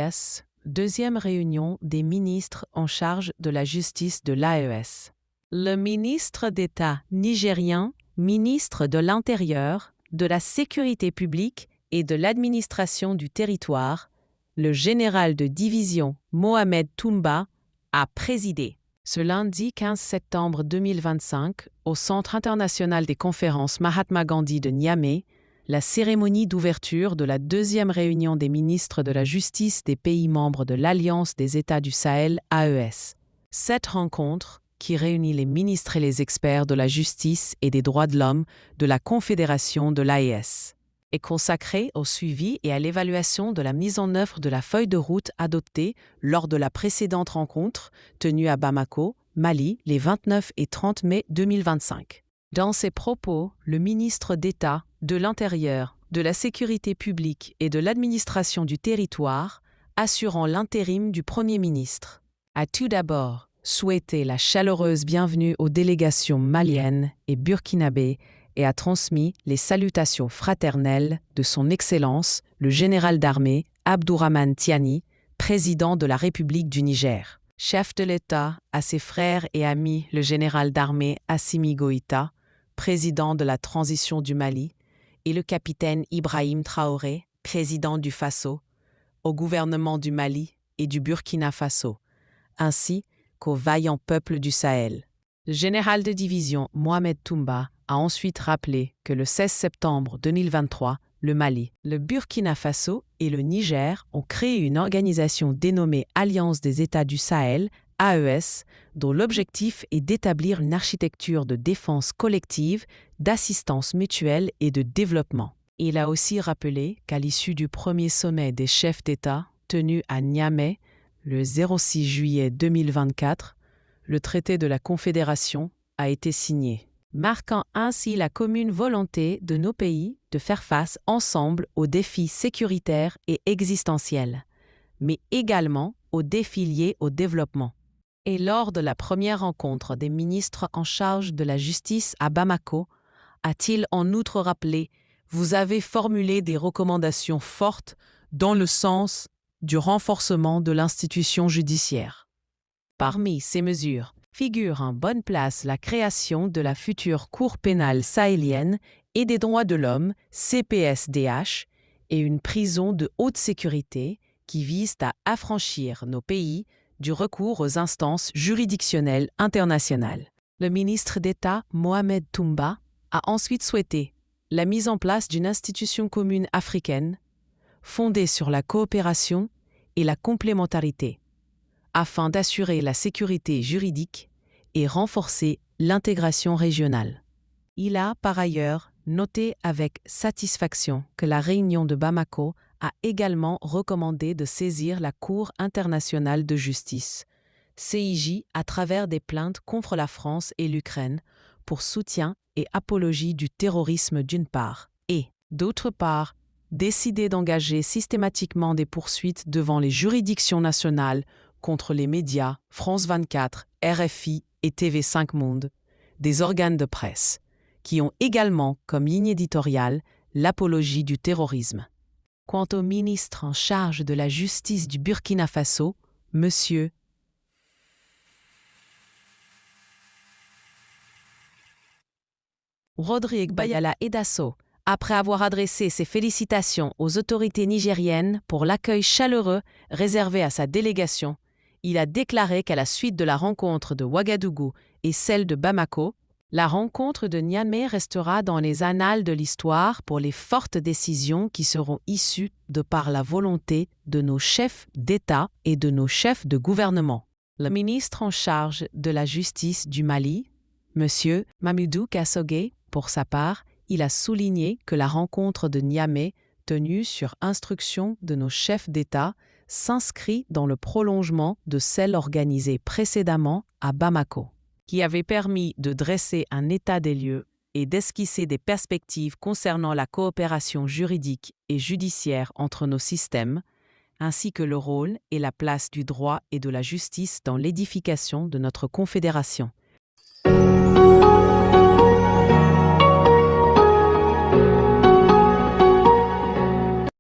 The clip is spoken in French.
l'AES, deuxième réunion des ministres en charge de la justice de l'AES. Le ministre d'État nigérien, ministre de l'Intérieur, de la Sécurité publique et de l'administration du territoire, le général de division Mohamed Toumba, a présidé. Ce lundi 15 septembre 2025, au Centre international des conférences Mahatma Gandhi de Niamey, la cérémonie d'ouverture de la deuxième réunion des ministres de la justice des pays membres de l'Alliance des États du Sahel AES. Cette rencontre, qui réunit les ministres et les experts de la justice et des droits de l'homme de la Confédération de l'AES, est consacrée au suivi et à l'évaluation de la mise en œuvre de la feuille de route adoptée lors de la précédente rencontre tenue à Bamako, Mali, les 29 et 30 mai 2025. Dans ses propos, le ministre d'État de l'Intérieur, de la Sécurité publique et de l'administration du territoire, assurant l'intérim du Premier ministre, a tout d'abord souhaité la chaleureuse bienvenue aux délégations maliennes et burkinabées et a transmis les salutations fraternelles de son Excellence, le général d'armée Abdourahmane Tiani, président de la République du Niger, chef de l'État, à ses frères et amis le général d'armée Assimi Goïta, président de la transition du Mali, et le capitaine Ibrahim Traoré, président du Faso, au gouvernement du Mali et du Burkina Faso, ainsi qu'aux vaillants peuples du Sahel. Le général de division Mohamed Toumba a ensuite rappelé que le 16 septembre 2023, le Mali, le Burkina Faso et le Niger ont créé une organisation dénommée Alliance des États du Sahel, AES, dont l'objectif est d'établir une architecture de défense collective, d'assistance mutuelle et de développement. Il a aussi rappelé qu'à l'issue du premier sommet des chefs d'État tenu à Niamey le 06 juillet 2024, le traité de la Confédération a été signé, marquant ainsi la commune volonté de nos pays de faire face ensemble aux défis sécuritaires et existentiels, mais également aux défis liés au développement. Et lors de la première rencontre des ministres en charge de la justice à Bamako, a-t-il en outre rappelé « Vous avez formulé des recommandations fortes dans le sens du renforcement de l'institution judiciaire. » Parmi ces mesures figure en bonne place la création de la future Cour pénale sahélienne et des droits de l'homme, CPSDH, et une prison de haute sécurité qui vise à affranchir nos pays du recours aux instances juridictionnelles internationales. Le ministre d'État Mohamed Toumba a ensuite souhaité la mise en place d'une institution commune africaine fondée sur la coopération et la complémentarité, afin d'assurer la sécurité juridique et renforcer l'intégration régionale. Il a par ailleurs noté avec satisfaction que la réunion de Bamako a également recommandé de saisir la Cour internationale de justice, CIJ, à travers des plaintes contre la France et l'Ukraine pour soutien et apologie du terrorisme d'une part, et, d'autre part, décidé d'engager systématiquement des poursuites devant les juridictions nationales contre les médias France 24, RFI et TV5 Monde, des organes de presse, qui ont également comme ligne éditoriale l'apologie du terrorisme. Quant au ministre en charge de la justice du Burkina Faso, M. Rodrigue Bayala Edasso, après avoir adressé ses félicitations aux autorités nigériennes pour l'accueil chaleureux réservé à sa délégation, il a déclaré qu'à la suite de la rencontre de Ouagadougou et celle de Bamako, la rencontre de Niamey restera dans les annales de l'histoire pour les fortes décisions qui seront issues de par la volonté de nos chefs d'État et de nos chefs de gouvernement. Le ministre en charge de la justice du Mali, M. Mamadou Kassogué, pour sa part, il a souligné que la rencontre de Niamey, tenue sur instruction de nos chefs d'État, s'inscrit dans le prolongement de celle organisée précédemment à Bamako, qui avait permis de dresser un état des lieux et d'esquisser des perspectives concernant la coopération juridique et judiciaire entre nos systèmes, ainsi que le rôle et la place du droit et de la justice dans l'édification de notre confédération.